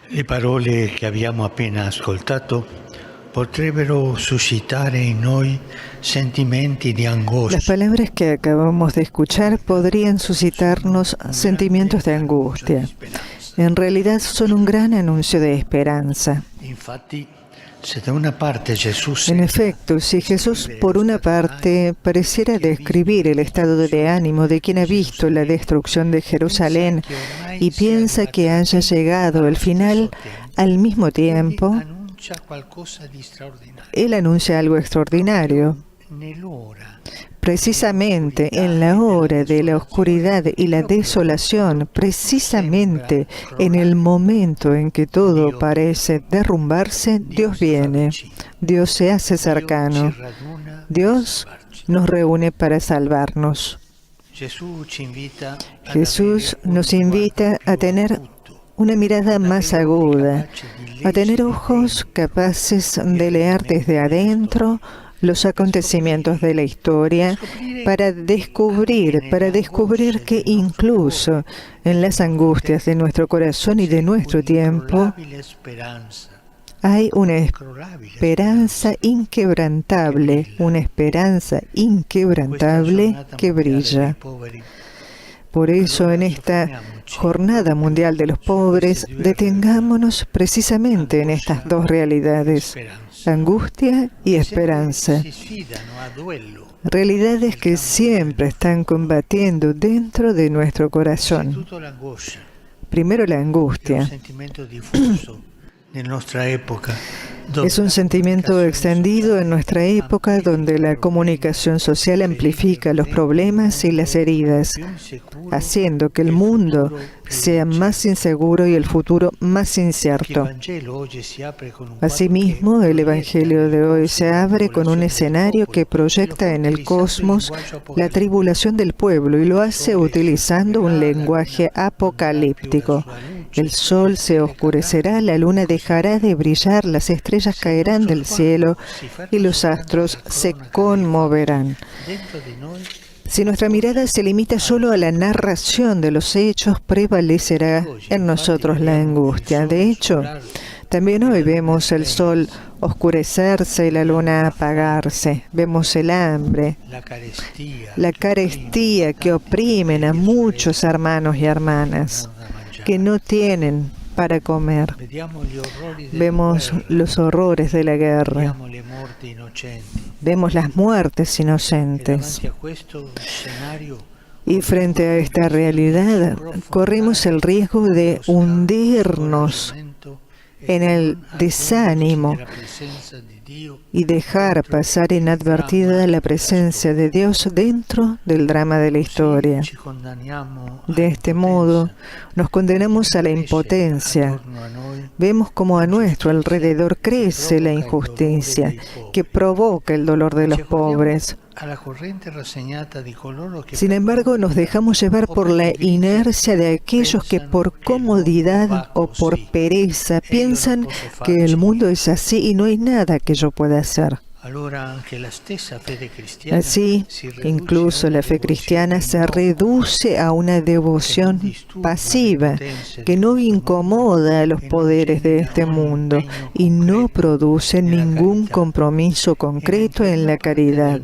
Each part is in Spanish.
Le parole che abbiamo appena ascoltato potrebbero suscitare in noi sentimenti di Las angoscia. palabras que acabamos de escuchar podrían suscitarnos sentimientos de angustia. En realidad son un gran anuncio de esperanza. Infatti, se da una parte Gesù En efecto, si Jesús por una parte pareciera describir el estado de ánimo de quien ha visto la destrucción de Jerusalén y piensa que haya llegado el final, al mismo tiempo, annuncia qualcosa di straordinario. Él anuncia algo extraordinario. Nell'ora Precisamente en la hora de la oscuridad y la desolación, precisamente en el momento en que todo parece derrumbarse, Dios viene, Dios se hace cercano, Dios nos reúne para salvarnos. Jesús nos invita a tener una mirada más aguda, a tener ojos capaces de leer desde adentro los acontecimientos de la historia, para descubrir que incluso en las angustias de nuestro corazón y de nuestro tiempo hay una esperanza inquebrantable que brilla. Por eso, en esta Jornada Mundial de los Pobres, detengámonos precisamente en estas dos realidades, angustia y esperanza. Realidades que siempre están combatiendo dentro de nuestro corazón. Primero la angustia. Es un sentimiento extendido en nuestra época donde la comunicación social amplifica los problemas y las heridas, haciendo que el mundo sea más inseguro y el futuro más incierto. Asimismo, el Evangelio de hoy se abre con un escenario que proyecta en el cosmos la tribulación del pueblo y lo hace utilizando un lenguaje apocalíptico. El sol se oscurecerá, la luna dejará de brillar, las estrellas caerán del cielo y los astros se conmoverán. Si nuestra mirada se limita solo a la narración de los hechos, prevalecerá en nosotros la angustia. De hecho, también hoy vemos el sol oscurecerse y la luna apagarse. Vemos el hambre, la carestía que oprimen a muchos hermanos y hermanas que no tienen para comer. Vemos los horrores de la guerra. Vemos las muertes inocentes. Y frente a esta realidad, corremos el riesgo de hundirnos en el desánimo y dejar pasar inadvertida la presencia de Dios dentro del drama de la historia. De este modo, nos condenamos a la impotencia. Vemos como a nuestro alrededor crece la injusticia que provoca el dolor de los pobres. Sin embargo, nos dejamos llevar por la inercia de aquellos que por comodidad o por pereza piensan que el mundo es así y no hay nada que yo pueda hacer. Así, incluso la fe cristiana se reduce a una devoción pasiva que no incomoda a los poderes de este mundo y no produce ningún compromiso concreto en la caridad.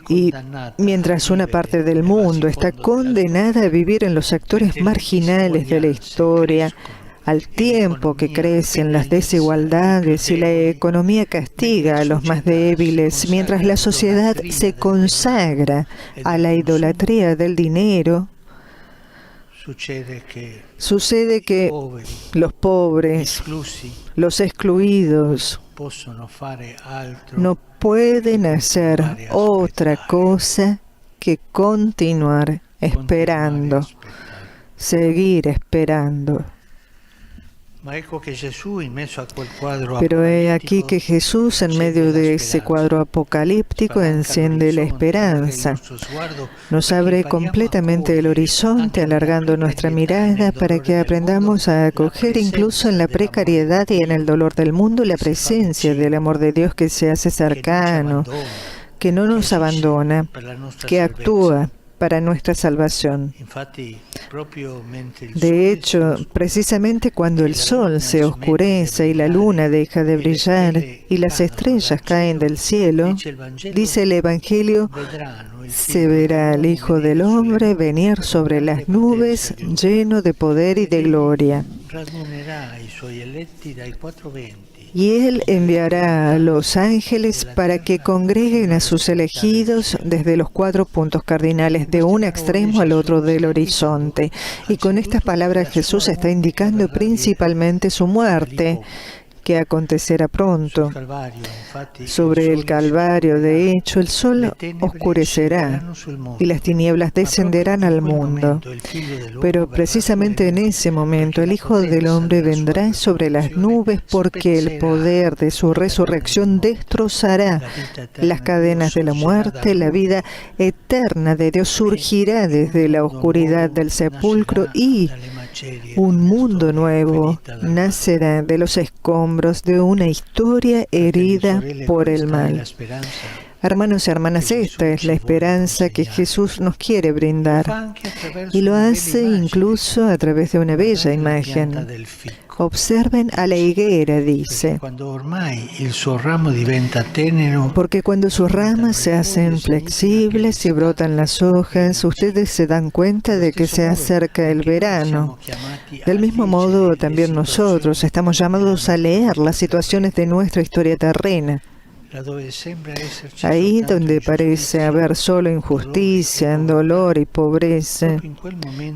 Y mientras una parte del mundo está condenada a vivir en los sectores marginales de la historia, al tiempo que crecen las desigualdades y la economía castiga a los más débiles, mientras la sociedad se consagra a la idolatría del dinero, sucede que los pobres, los excluidos, no pueden hacer otra cosa que continuar esperando, seguir esperando. Pero he aquí que Jesús, en medio de ese cuadro apocalíptico, enciende la esperanza. Nos abre completamente el horizonte, alargando nuestra mirada para que aprendamos a acoger incluso en la precariedad y en el dolor del mundo la presencia del amor de Dios que se hace cercano, que no nos abandona, que actúa para nuestra salvación. Infatti, proprio mentre il De sole hecho, si precisamente cuando el sol se oscurece y la luna deja de brillar y las estrellas caen del cielo, dice el Evangelio, vedranno il se verá al Hijo del Hombre venir sobre las nubes lleno de poder y de gloria. radunerà i suoi eletti dai quattro venti. Y Él enviará a los ángeles para que congreguen a sus elegidos desde los 4 puntos cardinales, de un extremo al otro del horizonte. Y con estas palabras Jesús está indicando principalmente su muerte, que acontecerá pronto. Sobre el Calvario, de hecho, el sol oscurecerá y las tinieblas descenderán al mundo. Pero precisamente en ese momento el Hijo del Hombre vendrá sobre las nubes, porque el poder de su resurrección destrozará las cadenas de la muerte. La vida eterna de Dios surgirá desde la oscuridad del sepulcro y un mundo nuevo nacerá de los escombros de una historia herida por el mal. Hermanos y hermanas, esta es la esperanza que Jesús nos quiere brindar, y lo hace incluso a través de una bella imagen. Observen a la higuera, dice, porque cuando sus ramas se hacen flexibles y brotan las hojas, ustedes se dan cuenta de que se acerca el verano. Del mismo modo, también nosotros estamos llamados a leer las situaciones de nuestra historia terrena. Ahí donde parece haber solo injusticia, dolor y pobreza,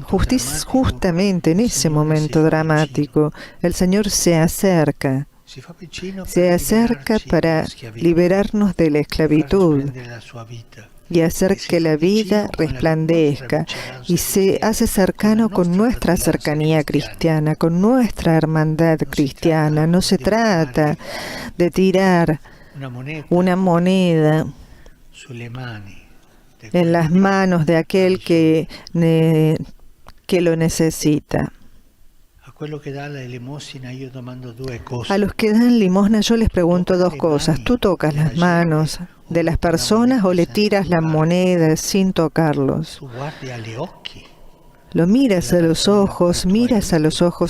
justamente en ese momento dramático, el Señor se acerca para liberarnos de la esclavitud y hacer que la vida resplandezca, y se hace cercano con nuestra cercanía cristiana, con nuestra hermandad cristiana. No se trata de tirar una moneda en las manos de aquel que lo necesita. A los que dan limosna yo les pregunto dos cosas. ¿Tú tocas las manos de las personas o le tiras la moneda sin tocarlos? ¿Lo miras a los ojos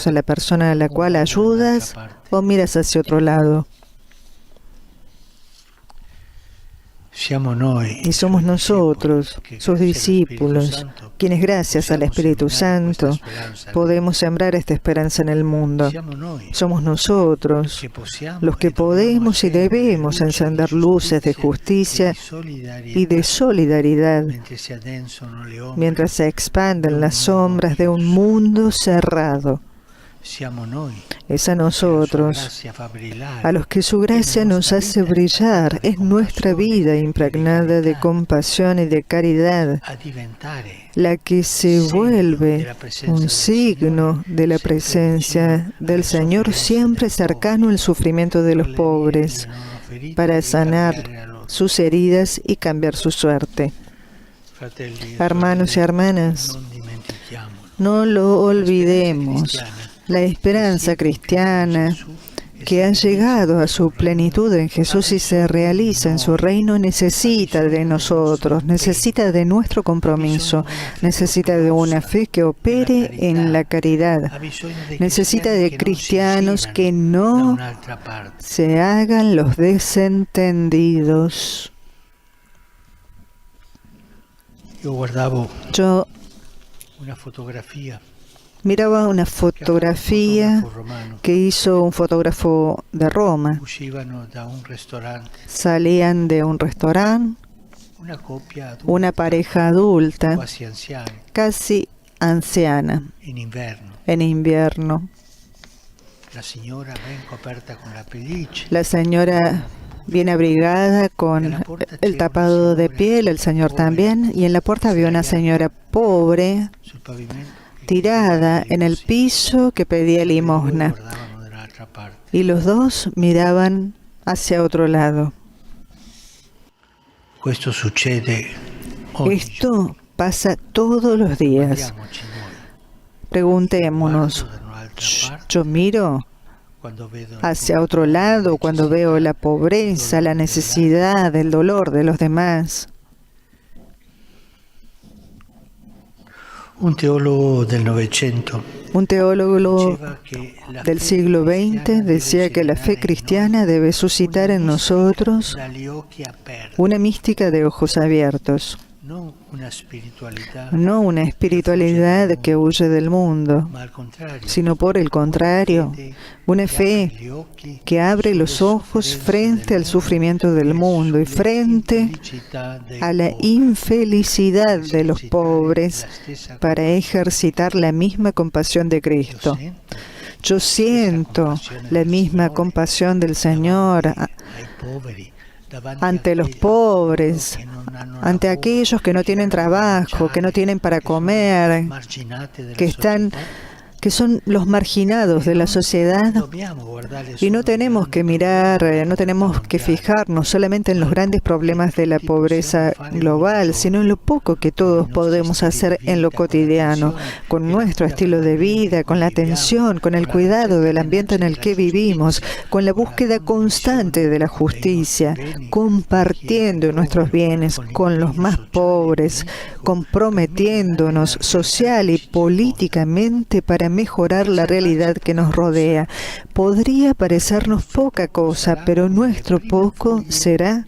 a la persona a la cual ayudas, o miras hacia otro lado? Y somos nosotros, sus discípulos, quienes gracias al Espíritu Santo podemos sembrar esta esperanza en el mundo. Somos nosotros los que podemos y debemos encender luces de justicia y de solidaridad mientras se expanden las sombras de un mundo cerrado. Es a nosotros, a los que su gracia nos hace brillar. Es nuestra vida impregnada de compasión y de caridad la que se vuelve un signo de la presencia del Señor, siempre cercano al sufrimiento de los pobres, para sanar sus heridas y cambiar su suerte. Hermanos y hermanas, no lo olvidemos. La esperanza cristiana que ha llegado a su plenitud en Jesús y se realiza en su reino necesita de nosotros, necesita de nuestro compromiso, necesita de una fe que opere en la caridad, necesita de cristianos que no se hagan los desentendidos. Yo miraba una fotografía que hizo un fotógrafo de Roma. Salían de un restaurante, una pareja adulta, casi anciana, en invierno. La señora bien abrigada con el tapado de piel, el señor también, y en la puerta había una señora pobre, tirada en el piso, que pedía limosna, y los dos miraban hacia otro lado. Esto pasa todos los días. Preguntémonos, ¿yo miro hacia otro lado cuando veo la pobreza, la necesidad, el dolor de los demás? Un teólogo del Novecento Un teólogo diceva che la del fede siglo XX cristiana decía que la fe cristiana debe suscitar en nosotros dagli occhi aperti, una mística de ojos abiertos, non una spiritualità, no una espiritualidad que huye del mundo, ma al contrario, sino por el contrario, una fe gli occhi que abre los ojos frente al sufrimiento del mundo y frente a la infelicidad de los pobres para ejercitar la misma compasión de Cristo. Yo siento la misma compasión del Señor ante los pobres, ante aquellos que no tienen trabajo, que no tienen para comer, que son los marginados de la sociedad, y no tenemos que mirar, no tenemos que fijarnos solamente en los grandes problemas de la pobreza global, sino en lo poco que todos podemos hacer en lo cotidiano, con nuestro estilo de vida, con la atención, con el cuidado del ambiente en el que vivimos, con la búsqueda constante de la justicia, compartiendo nuestros bienes con los más pobres, comprometiéndonos social y políticamente para mejorar la realidad que nos rodea. Podría parecernos poca cosa, pero nuestro poco será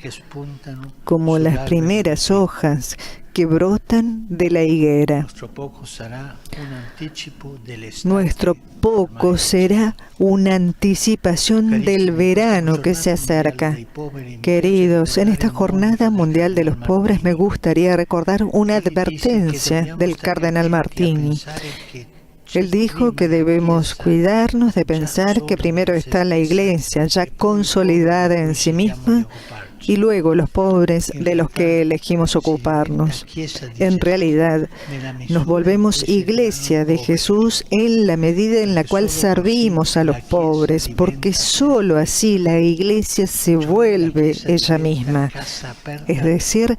como las primeras hojas que brotan de la higuera. Nuestro poco será una anticipación del verano que se acerca. Queridos, en esta Jornada Mundial de los Pobres me gustaría recordar una advertencia del cardenal Martini. Él dijo que debemos cuidarnos de pensar que primero está la Iglesia, ya consolidada en sí misma, y luego los pobres de los que elegimos ocuparnos. En realidad, nos volvemos Iglesia de Jesús en la medida en la cual servimos a los pobres, porque sólo así la Iglesia se vuelve ella misma. Es decir,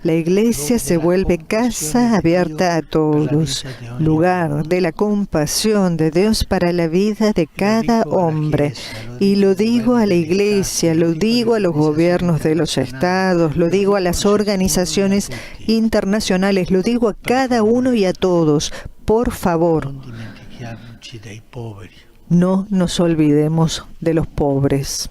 la Iglesia se vuelve casa abierta a todos, lugar de la compasión de Dios para la vida de cada hombre. Y lo digo a la Iglesia, lo digo a los gobiernos de los estados, lo digo a las organizaciones internacionales, lo digo a cada uno y a todos. Por favor, no nos olvidemos de los pobres.